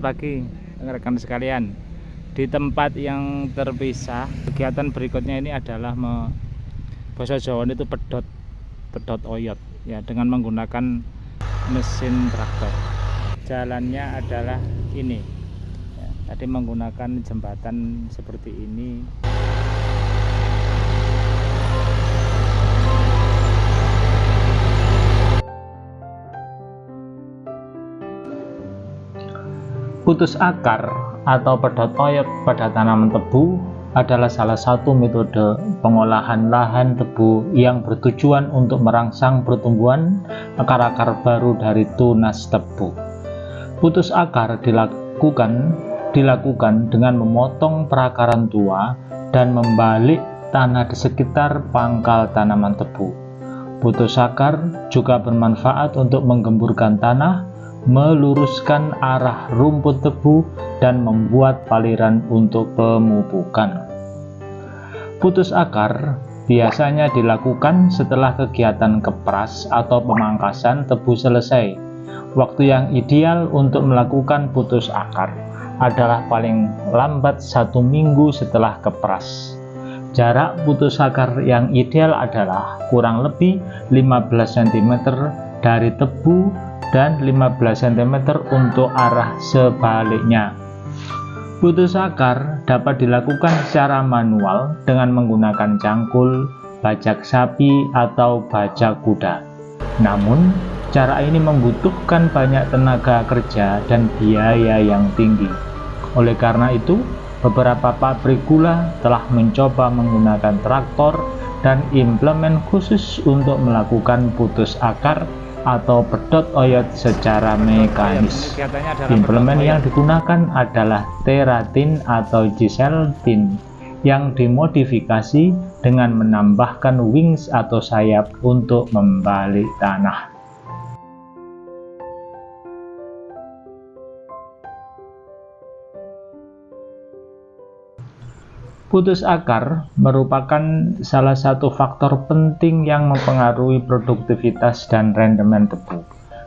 pagi rekan sekalian. Di tempat yang terpisah, kegiatan berikutnya ini adalah bahasa Jawa itu pedot oyot ya, dengan menggunakan mesin traktor. Jalannya adalah ini ya, tadi menggunakan jembatan seperti ini. Putus akar atau pedot oyot pada tanaman tebu adalah salah satu metode pengolahan lahan tebu yang bertujuan untuk merangsang pertumbuhan akar-akar baru dari tunas tebu. Putus akar dilakukan dengan memotong perakaran tua dan membalik tanah di sekitar pangkal tanaman tebu. Putus akar juga bermanfaat untuk menggemburkan tanah, meluruskan arah rumput tebu, dan membuat paliran untuk pemupukan. Putus akar biasanya dilakukan setelah kegiatan kepras atau pemangkasan tebu selesai. Waktu yang ideal untuk melakukan putus akar adalah paling lambat 1 minggu setelah kepras. Jarak putus akar yang ideal adalah kurang lebih 15 cm dari tebu dan 15 cm untuk arah sebaliknya. Putus akar dapat dilakukan secara manual dengan menggunakan cangkul, bajak sapi, atau bajak kuda. Namun, cara ini membutuhkan banyak tenaga kerja dan biaya yang tinggi. Oleh karena itu, beberapa pabrik gula telah mencoba menggunakan traktor dan implemen khusus untuk melakukan putus akar atau pedot oyot secara mekanis. Implemen yang digunakan adalah Teratin atau Giseltin yang dimodifikasi dengan menambahkan wings atau sayap untuk membalik tanah. Putus akar merupakan salah satu faktor penting yang mempengaruhi produktivitas dan rendemen tebu.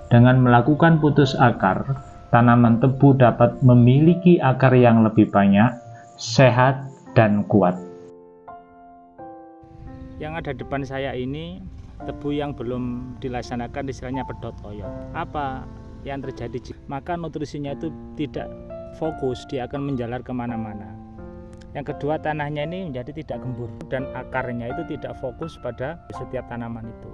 Dengan melakukan putus akar, tanaman tebu dapat memiliki akar yang lebih banyak, sehat, dan kuat. Yang ada depan saya ini tebu yang belum dilaksanakan istilahnya pedot oyot. Apa yang terjadi? Maka nutrisinya itu tidak fokus, dia akan menjalar kemana-mana. Yang kedua, tanahnya ini menjadi tidak gembur dan akarnya itu tidak fokus pada setiap tanaman itu.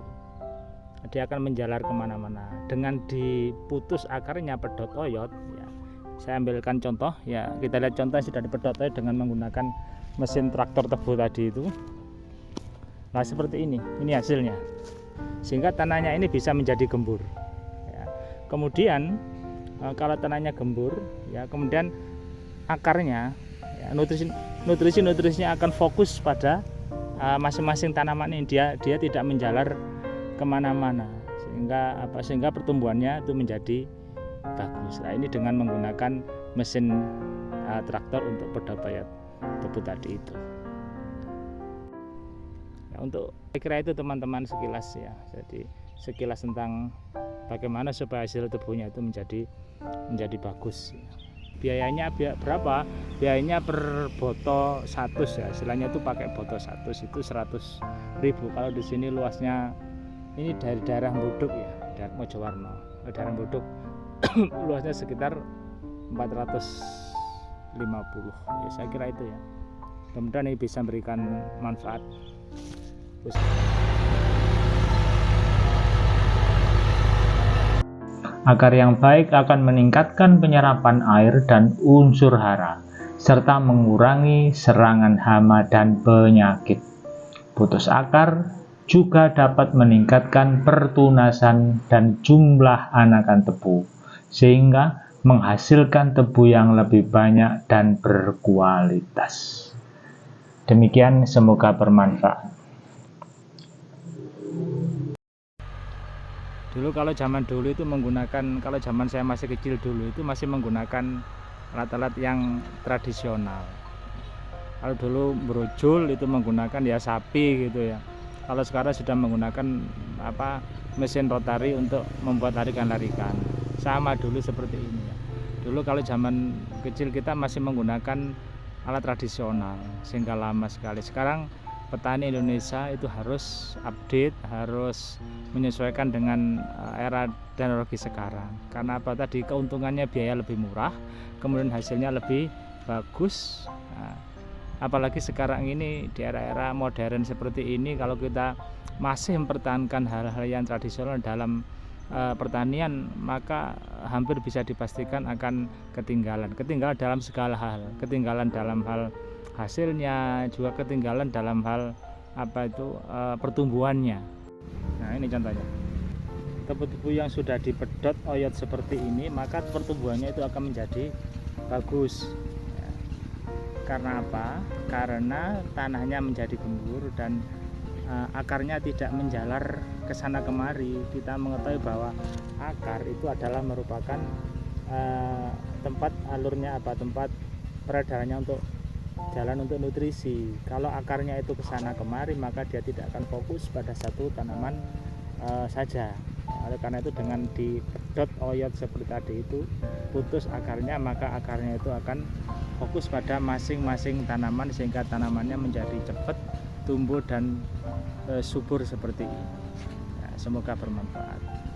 Dia akan menjalar kemana-mana. Dengan diputus akarnya pedot oyot, ya, saya ambilkan contoh. Ya, kita lihat contoh sudah dipedot oyot dengan menggunakan mesin traktor tebu tadi itu. Nah, seperti ini hasilnya. Sehingga tanahnya ini bisa menjadi gembur. Ya. Kemudian kalau tanahnya gembur, ya kemudian akarnya, ya, nutrisinya akan fokus pada masing-masing tanaman ini. Dia tidak menjalar kemana-mana, sehingga pertumbuhannya itu menjadi bagus. Nah, ini dengan menggunakan mesin traktor untuk pedot oyot tebu tadi itu. Ya, untuk saya kira itu teman-teman sekilas ya. Jadi sekilas tentang bagaimana supaya hasil tebunya itu menjadi bagus. Ya. Biayanya berapa? Biayanya per botol 100 ya. Istilahnya itu pakai botol 100 itu 100.000. Kalau di sini luasnya ini dari daerah Mbuduk ya, daerah Mojowarno. Daerah Mbuduk luasnya sekitar 450. Ya, saya kira itu ya. Mudah-mudahan ini bisa memberikan manfaat. Akar yang baik akan meningkatkan penyerapan air dan unsur hara, serta mengurangi serangan hama dan penyakit. Putus akar juga dapat meningkatkan pertunasan dan jumlah anakan tebu, sehingga menghasilkan tebu yang lebih banyak dan berkualitas. Demikian, semoga bermanfaat. Dulu kalau zaman saya masih kecil dulu itu masih menggunakan alat-alat yang tradisional. Kalau dulu brojol itu menggunakan ya sapi gitu ya. Kalau sekarang sudah menggunakan mesin rotari untuk membuat larikan-larikan. Sama dulu seperti ini ya. Dulu kalau zaman kecil kita masih menggunakan alat tradisional sehingga lama sekali. Sekarang petani Indonesia itu harus update, harus menyesuaikan dengan era teknologi sekarang. Karena apa tadi, keuntungannya biaya lebih murah, kemudian hasilnya lebih bagus. Nah, apalagi sekarang ini di era-era modern seperti ini, kalau kita masih mempertahankan hal-hal yang tradisional dalam pertanian, maka hampir bisa dipastikan akan ketinggalan dalam segala hal, ketinggalan dalam hal hasilnya, juga ketinggalan dalam hal pertumbuhannya. Nah, ini contohnya tebu-tebu yang sudah dipedot oyot seperti ini, maka pertumbuhannya itu akan menjadi bagus. Karena apa? Karena tanahnya menjadi gembur dan akarnya tidak menjalar ke sana kemari. Kita mengetahui bahwa akar itu adalah merupakan tempat alurnya tempat peredarannya untuk jalan untuk nutrisi. Kalau akarnya itu ke sana kemari, maka dia tidak akan fokus pada satu tanaman saja. Oleh karena itu, dengan dipedot oyot seperti tadi itu, putus akarnya, maka akarnya itu akan fokus pada masing-masing tanaman sehingga tanamannya menjadi cepat tumbuh dan subur seperti ini. Semoga bermanfaat.